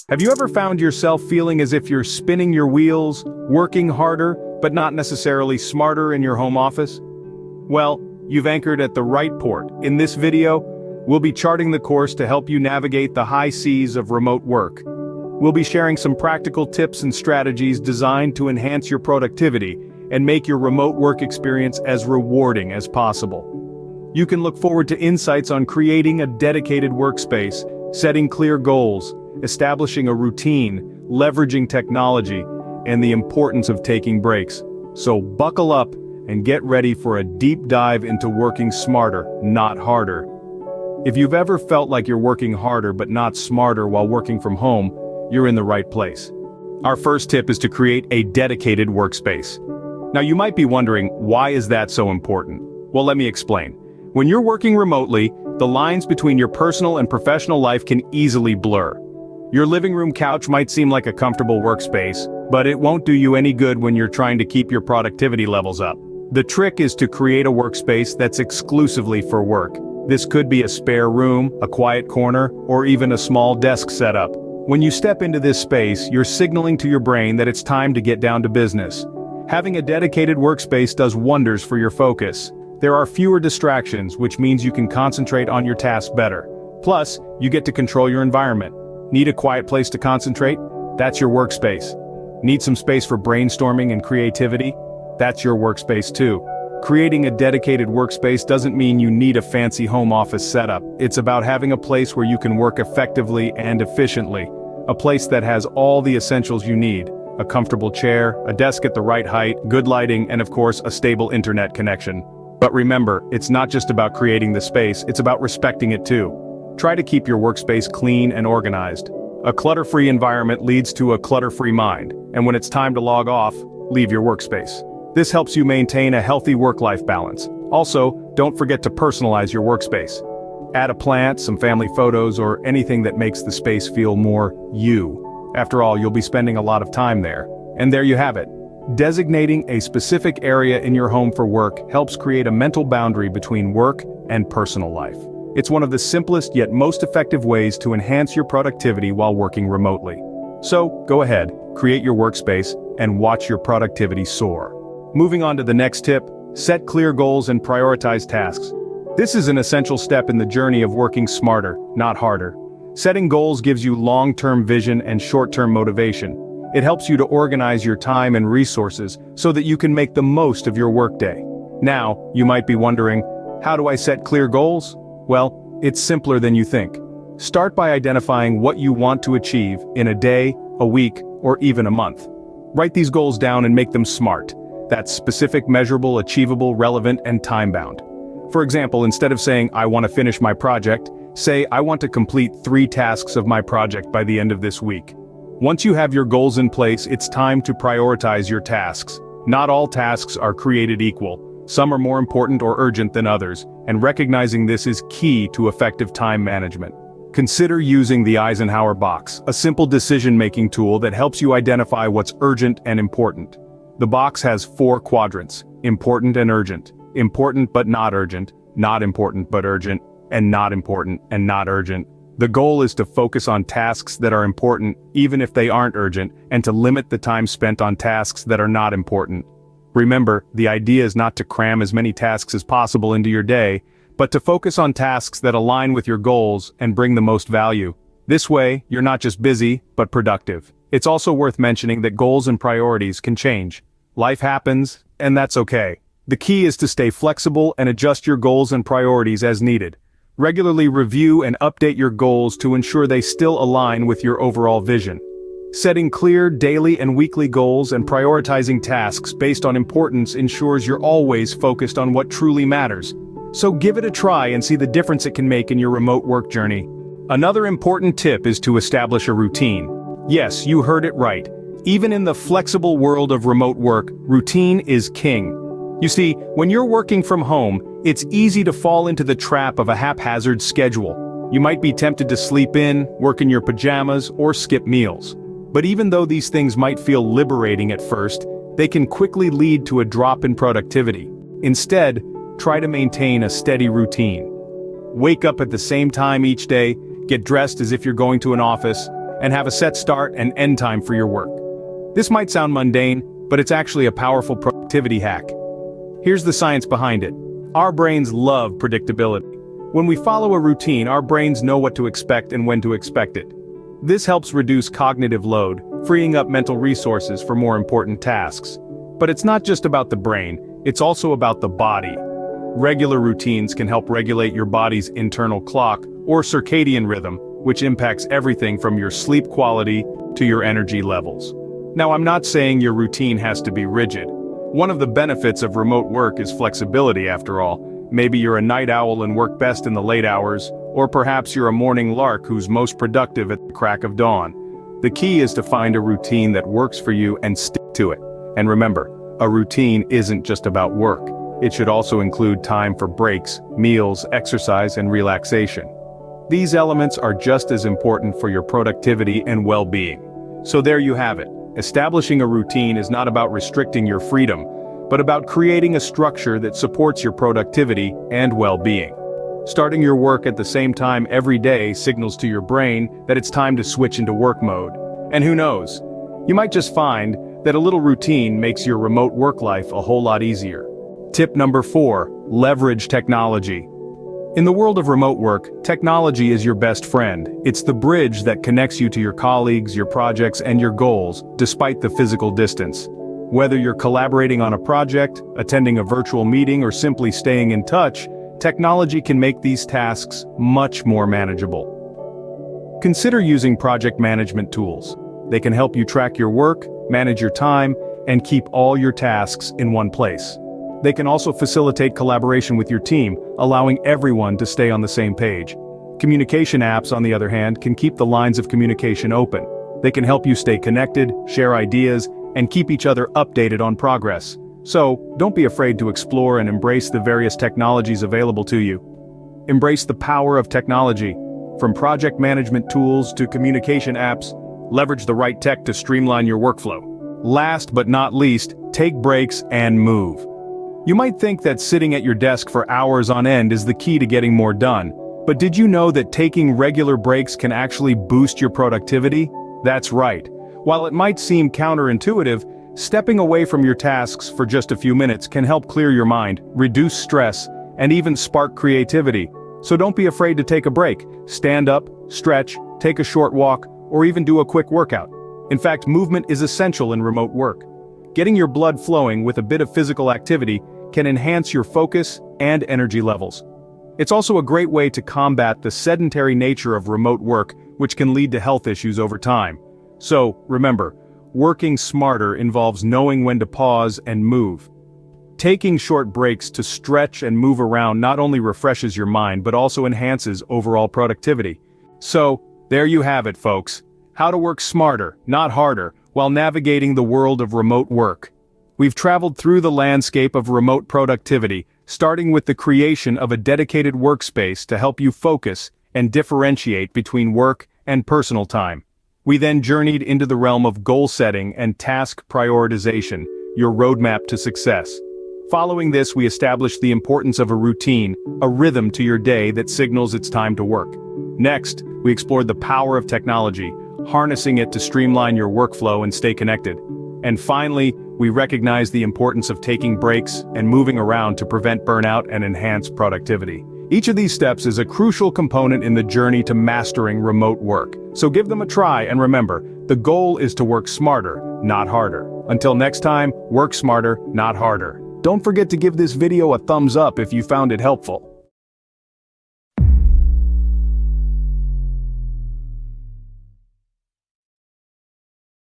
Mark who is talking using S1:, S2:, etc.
S1: Have you ever found yourself feeling as if you're spinning your wheels, working harder, but not necessarily smarter in your home office? Well, you've anchored at the right port. In this video, we'll be charting the course to help you navigate the high seas of remote work. We'll be sharing some practical tips and strategies designed to enhance your productivity and make your remote work experience as rewarding as possible. You can look forward to insights on creating a dedicated workspace, setting clear goals, establishing a routine, leveraging technology, and the importance of taking breaks. So buckle up and get ready for a deep dive into working smarter, not harder. If you've ever felt like you're working harder but not smarter while working from home, you're in the right place. Our first tip is to create a dedicated workspace. Now you might be wondering, why is that so important? Well, let me explain. When you're working remotely, the lines between your personal and professional life can easily blur. Your living room couch might seem like a comfortable workspace, but it won't do you any good when you're trying to keep your productivity levels up. The trick is to create a workspace that's exclusively for work. This could be a spare room, a quiet corner, or even a small desk setup. When you step into this space, you're signaling to your brain that it's time to get down to business. Having a dedicated workspace does wonders for your focus. There are fewer distractions, which means you can concentrate on your task better. Plus, you get to control your environment. Need a quiet place to concentrate? That's your workspace. Need some space for brainstorming and creativity? That's your workspace too. Creating a dedicated workspace doesn't mean you need a fancy home office setup. It's about having a place where you can work effectively and efficiently. A place that has all the essentials you need. A comfortable chair, a desk at the right height, good lighting, and of course, a stable internet connection. But remember, it's not just about creating the space, it's about respecting it too. Try to keep your workspace clean and organized. A clutter-free environment leads to a clutter-free mind, and when it's time to log off, leave your workspace. This helps you maintain a healthy work-life balance. Also, don't forget to personalize your workspace. Add a plant, some family photos, or anything that makes the space feel more you. After all, you'll be spending a lot of time there. And there you have it. Designating a specific area in your home for work helps create a mental boundary between work and personal life. It's one of the simplest yet most effective ways to enhance your productivity while working remotely. So, go ahead, create your workspace, and watch your productivity soar. Moving on to the next tip, set clear goals and prioritize tasks. This is an essential step in the journey of working smarter, not harder. Setting goals gives you long-term vision and short-term motivation. It helps you to organize your time and resources so that you can make the most of your workday. Now, you might be wondering, how do I set clear goals? Well, it's simpler than you think. Start by identifying what you want to achieve in a day, a week, or even a month. Write these goals down and make them SMART. That's specific, measurable, achievable, relevant, and time-bound. For example, instead of saying, I want to finish my project, say, I want to complete 3 tasks of my project by the end of this week. Once you have your goals in place, it's time to prioritize your tasks. Not all tasks are created equal. Some are more important or urgent than others, and recognizing this is key to effective time management. Consider using the Eisenhower box, a simple decision-making tool that helps you identify what's urgent and important. The box has 4 quadrants: important and urgent, important but not urgent, not important but urgent, and not important and not urgent. The goal is to focus on tasks that are important, even if they aren't urgent, and to limit the time spent on tasks that are not important. Remember, the idea is not to cram as many tasks as possible into your day, but to focus on tasks that align with your goals and bring the most value. This way, you're not just busy, but productive. It's also worth mentioning that goals and priorities can change. Life happens, and that's okay. The key is to stay flexible and adjust your goals and priorities as needed. Regularly review and update your goals to ensure they still align with your overall vision. Setting clear daily and weekly goals and prioritizing tasks based on importance ensures you're always focused on what truly matters. So give it a try and see the difference it can make in your remote work journey. Another important tip is to establish a routine. Yes, you heard it right. Even in the flexible world of remote work, routine is king. You see, when you're working from home, it's easy to fall into the trap of a haphazard schedule. You might be tempted to sleep in, work in your pajamas, or skip meals. But even though these things might feel liberating at first, they can quickly lead to a drop in productivity. Instead, try to maintain a steady routine. Wake up at the same time each day, get dressed as if you're going to an office, and have a set start and end time for your work. This might sound mundane, but it's actually a powerful productivity hack. Here's the science behind it. Our brains love predictability. When we follow a routine, our brains know what to expect and when to expect it. This helps reduce cognitive load, freeing up mental resources for more important tasks. But it's not just about the brain, it's also about the body. Regular routines can help regulate your body's internal clock, or circadian rhythm, which impacts everything from your sleep quality to your energy levels. Now, I'm not saying your routine has to be rigid. One of the benefits of remote work is flexibility, after all. Maybe you're a night owl and work best in the late hours, or perhaps you're a morning lark who's most productive at the crack of dawn. The key is to find a routine that works for you and stick to it. And remember, a routine isn't just about work. It should also include time for breaks, meals, exercise, and relaxation. These elements are just as important for your productivity and well-being. So there you have it. Establishing a routine is not about restricting your freedom, but about creating a structure that supports your productivity and well-being. Starting your work at the same time every day signals to your brain that it's time to switch into work mode. And who knows? You might just find that a little routine makes your remote work life a whole lot easier. Tip number 4, leverage technology. In the world of remote work, technology is your best friend. It's the bridge that connects you to your colleagues, your projects, and your goals, despite the physical distance. Whether you're collaborating on a project, attending a virtual meeting, or simply staying in touch, technology can make these tasks much more manageable. Consider using project management tools. They can help you track your work, manage your time, and keep all your tasks in one place. They can also facilitate collaboration with your team, allowing everyone to stay on the same page. Communication apps, on the other hand, can keep the lines of communication open. They can help you stay connected, share ideas, and keep each other updated on progress. So, don't be afraid to explore and embrace the various technologies available to you. Embrace the power of technology. From project management tools to communication apps, leverage the right tech to streamline your workflow. Last but not least, take breaks and move. You might think that sitting at your desk for hours on end is the key to getting more done, but did you know that taking regular breaks can actually boost your productivity? That's right. While it might seem counterintuitive, stepping away from your tasks for just a few minutes can help clear your mind, reduce stress, and even spark creativity. So don't be afraid to take a break. Stand up, stretch, take a short walk, or even do a quick workout. In fact, movement is essential in remote work. Getting your blood flowing with a bit of physical activity can enhance your focus and energy levels. It's also a great way to combat the sedentary nature of remote work, which can lead to health issues over time. So, remember, working smarter involves knowing when to pause and move. Taking short breaks to stretch and move around not only refreshes your mind but also enhances overall productivity. So, there you have it, folks. How to work smarter, not harder, while navigating the world of remote work. We've traveled through the landscape of remote productivity, starting with the creation of a dedicated workspace to help you focus and differentiate between work and personal time. We then journeyed into the realm of goal setting and task prioritization, your roadmap to success. Following this, we established the importance of a routine, a rhythm to your day that signals it's time to work. Next, we explored the power of technology, harnessing it to streamline your workflow and stay connected. And finally, we recognize the importance of taking breaks and moving around to prevent burnout and enhance productivity. Each of these steps is a crucial component in the journey to mastering remote work. So give them a try, and remember, the goal is to work smarter, not harder. Until next time, work smarter, not harder. Don't forget to give this video a thumbs up if you found it helpful.